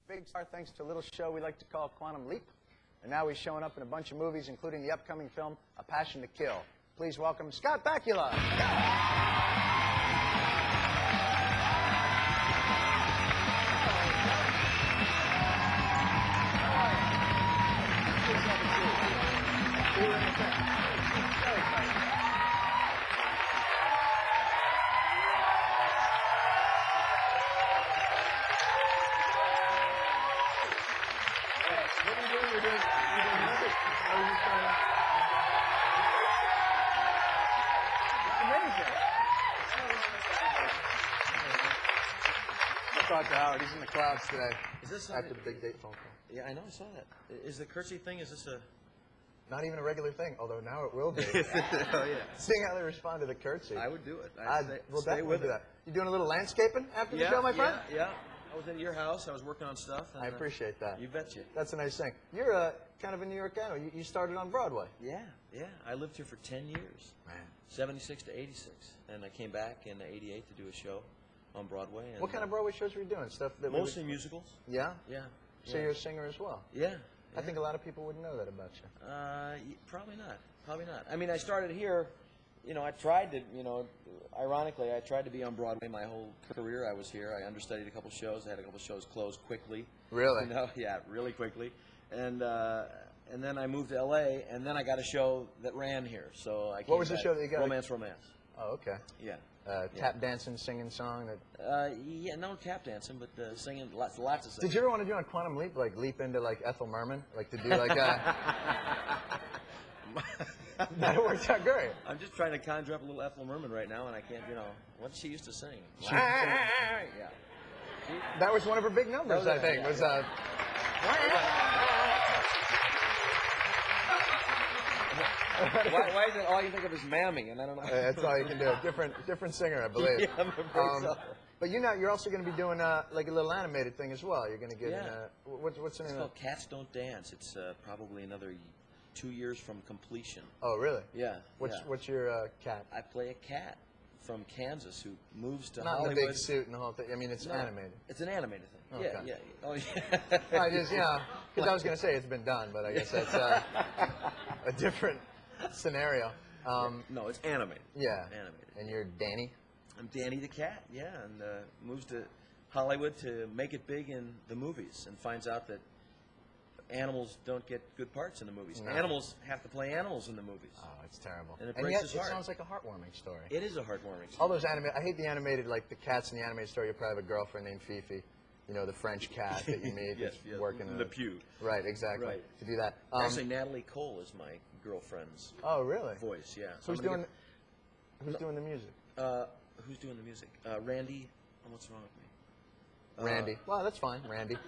Big star thanks to a little show we like to call Quantum Leap. And now he's showing up in a bunch of movies, including the upcoming film A Passion to Kill. Please welcome Scott Bakula. Talk to Howard. He's in the clouds today. Is this after the big date phone call? Yeah, I know. I saw that. Is the curtsy thing? Is this a? Not even a regular thing, although now it will be. Oh yeah. Seeing how they respond to the curtsy. I would do it. We'll stay definitely with do that. You doing a little landscaping after the show, my friend? Yeah. I was at your house. I was working on stuff. And, I appreciate that. You betcha. That's a nice thing. You're kind of a New York guy. You started on Broadway. Yeah. I lived here for 10 years. Man. 76 to 86, and I came back in '88 to do a show on Broadway. And, what kind of Broadway shows were you doing? Stuff that mostly musicals. Yeah? Yeah. So you're a singer as well? Yeah. I think a lot of people wouldn't know that about you. Probably not. Probably not. I mean, I started here, I tried to, ironically, I tried to be on Broadway my whole career. I was here. I understudied a couple shows. I had a couple shows closed quickly. Really? Yeah, really quickly. And then I moved to L.A., and then I got a show that ran here. So I came What was the back. show that you got? Romance. Oh, okay. Yeah. Tap dancing, singing song. That... Yeah, no tap dancing, but singing, lots of singing. Did you ever want to do on Quantum Leap, like leap into like Ethel Merman, like to do like a? That worked out great. I'm just trying to conjure up a little Ethel Merman right now, and I can't. What she used to sing. Yeah. That was one of her big numbers, I think. Was Why is it all you think of is mamming? And I don't know. That's all you can do. Different singer, I believe. Yeah, I'm afraid so. But you're also going to be doing like a little animated thing as well. You're going to get in what's the name It's of called Cats Don't Dance. It's probably another 2 years from completion. Oh, really? Yeah. What's your cat? I play a cat from Kansas who moves to Not Hollywood. in the big suit and the whole thing. I mean, it's animated. It's an animated thing. Okay. Yeah. Oh, yeah. I just, because I was going to say it's been done, but I guess that's a different scenario. No, it's animated. Yeah. Animated. And you're Danny? I'm Danny the cat, and moves to Hollywood to make it big in the movies and finds out that animals don't get good parts in the movies. No. Animals have to play animals in the movies. Oh, it's terrible. And it breaks his heart. It sounds like a heartwarming story. It is a heartwarming story. All those I hate the animated, like the cats in the animated story. You probably have a girlfriend named Fifi. The French cat that you meet yes, working in the pew. Right, exactly. Right. To do that. Actually, Natalie Cole is my girlfriend's voice, yeah. So Who's doing the music? Who's doing the music? Randy. Oh, what's wrong with me? Randy. Well, that's fine, Randy.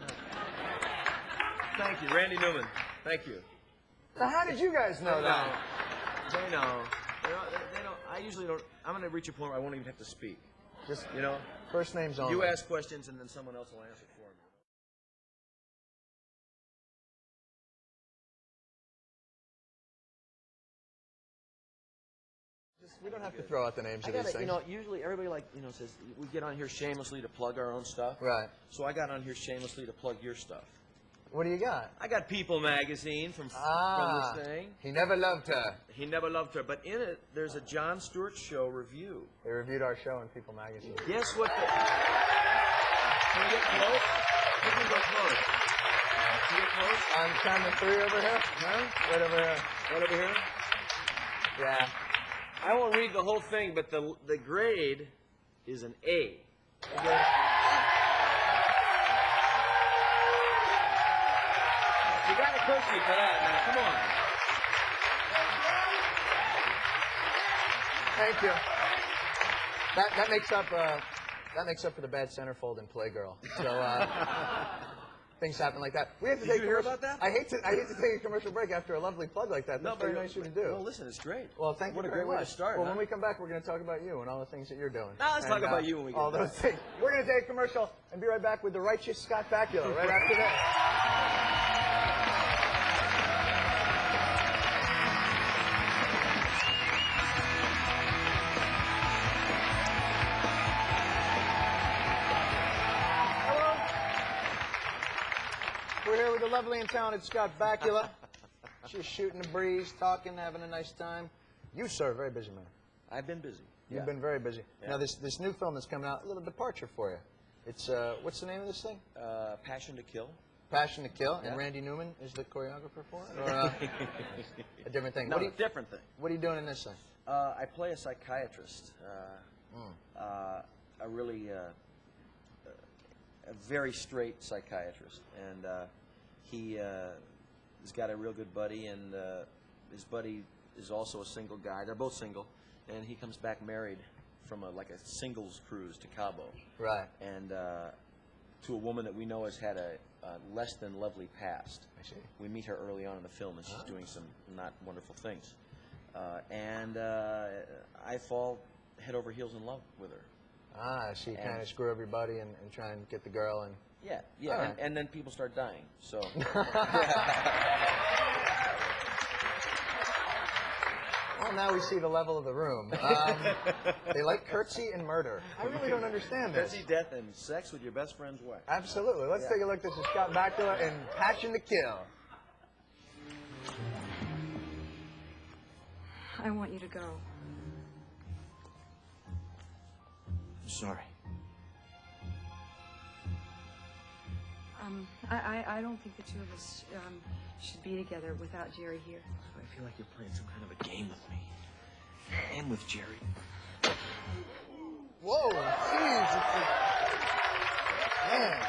Thank you, Randy Newman. Thank you. Now, how did you guys know that? They know. They don't. I usually don't. I'm going to reach a point where I won't even have to speak. Just, first names only. You ask questions and then someone else will answer for me. We don't have to throw out the names of these things. Usually everybody says we get on here shamelessly to plug our own stuff. Right. So I got on here shamelessly to plug your stuff. What do you got? I got People magazine from this thing. He never loved her. He never loved her. But in it, there's a Jon Stewart show review. They reviewed our show in People magazine. Guess what? Can you get close? You can go close. Can you get close? On camera 3 over here? Huh? Right over here. Right over here? Yeah. I won't read the whole thing, but the grade is an A. Okay. You got a cookie for that, man. Come on. Thank you. That makes up for the bad centerfold in Playgirl. So things happen like that. We have to Did you hear about that? I hate to take a commercial break after a lovely plug like that. That's very nice of you to do. Well, listen, it's great. Well, thank you. What a very great way much. to start. Well, when we come back, we're going to talk about you and all the things that you're doing. Now let's talk about you when we get all back. those things. We're going to take a commercial and be right back with the righteous Scott Bakula right after this. lovely and talented Scott Bakula. Just shooting the breeze, talking, having a nice time. You, sir, very busy man. I've been busy. You've been very busy. Yeah. Now, this new film that's coming out, a little departure for you. It's, what's the name of this thing? Passion to Kill. Passion to Kill, Yeah. and Randy Newman is the choreographer for it? Or, a different thing? No, What do you, different thing. What are you doing in this thing? I play a psychiatrist. A really, a very straight psychiatrist. And he has got a real good buddy, and his buddy is also a single guy. They're both single. And he comes back married from like a singles cruise to Cabo. Right. And to a woman that we know has had a less than lovely past. I see. We meet her early on in the film, and she's doing some not wonderful things. I fall head over heels in love with her. Ah, so you kind of screw everybody and try and get the girl and... Yeah, yeah, All right. and then people start dying, so... Well, now we see the level of the room. They like curtsy and murder. I really don't understand this. Curtsy, death, and sex with your best friend's wife. Absolutely. Let's take a look. This is Scott Bakula in Passion to Kill. I want you to go. I'm sorry. I don't think the two of us should be together without Jerry here. I feel like you're playing some kind of a game with me. And with Jerry. Whoa, jeez. Man.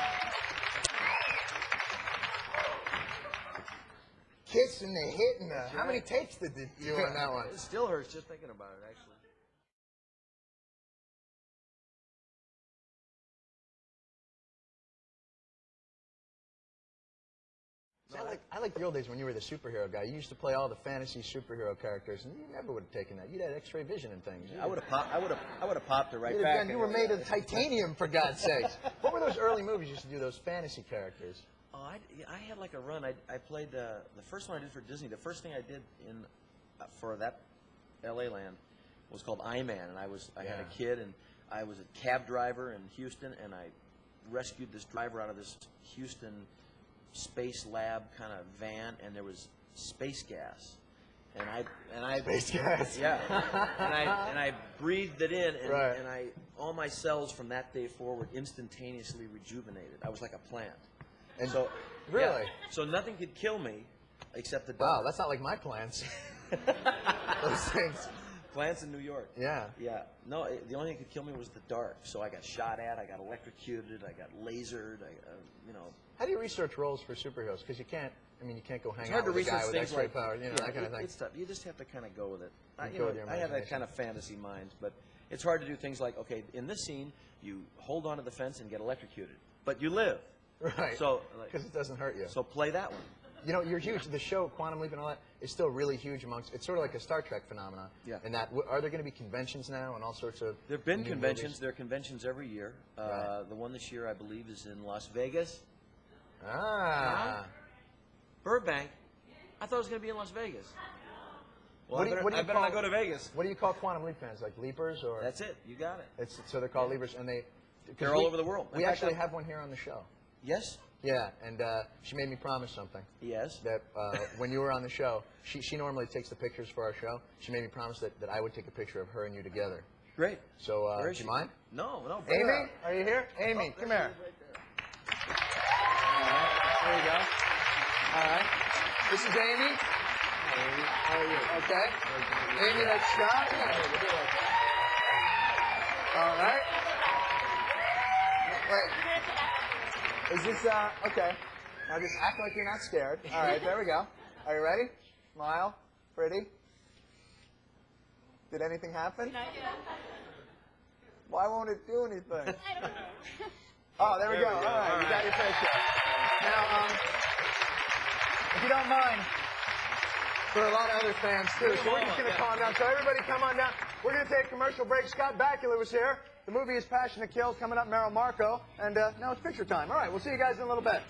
Kissing the hitting the... How many takes did you do on that one? It still hurts just thinking about it, actually. I like the old days when you were the superhero guy. You used to play all the fantasy superhero characters, and you never would have taken that. You'd had X-ray vision and things. I would have popped it right You'd have back. done- you were made of titanium, for God's sakes. What were those early movies you used to do, those fantasy characters? Oh, I had like a run. I played the first one I did for Disney. The first thing I did for that L.A. land was called I-Man, and I had a kid, and I was a cab driver in Houston, and I rescued this driver out of this Houston space lab kind of van, and there was space gas, and I Space gas. yeah, and I breathed it in, and, Right. and all my cells from that day forward instantaneously rejuvenated. I was like a plant. And So really? yeah, so nothing could kill me except the Wow, dark. that's not like my plans. Those things. Plants in New York. Yeah. Yeah. No, the only thing that could kill me was the dark. So I got shot at, I got electrocuted, I got lasered, you know. How do you research roles for superheroes? Because you can't go hang It's out hard to with a guy research with things X-ray like power, you know, that kind of thing. It's tough. You just have to kind of go with it. You go with your I have that imagination. kind of fantasy mind, but it's hard to do things like, okay, in this scene, you hold onto the fence and get electrocuted, but you live. Right. So, because it doesn't hurt you. so play that one. You know, you're huge. The show Quantum Leap and all that is still really huge amongst. It's sort of like a Star Trek phenomenon. Yeah. And that are there going to be conventions now and all sorts of? There have been new conventions. movies? There are conventions every year. Right. The one this year, I believe, is in Las Vegas. Ah. Burbank. I thought it was going to be in Las Vegas. Well, What do you- what do you I better not call- go to Vegas. What do you call Quantum Leap fans? Like leapers or? That's it. You got it. It's so they're called leapers, and they. 'cause They're all over the world. In We fact, actually I'm- have one here on the show. Yes. Yeah, and she made me promise something. Yes. That when you were on the show, she normally takes the pictures for our show. She made me promise that I would take a picture of her and you together. Great. So, Where do is you she? mind? No, no. bring her Amy, up. are you here? Amy, come here. There you go. All right. This is Amy. How are you? Okay. Amy, that's Scott. All right. Wait. Is this, okay. Now just act like you're not scared. All right, there we go. Are you ready? Smile. Pretty. Did anything happen? Why won't it do anything? Oh, there we go. All right, you got your picture. Now, if you don't mind, for a lot of other fans too, so we're just going to calm down. So everybody come on down. We're going to take a commercial break. Scott Bakula was here. The movie is Passion to Kill, coming up, Meryl Marco. And now it's picture time. All right, we'll see you guys in a little bit.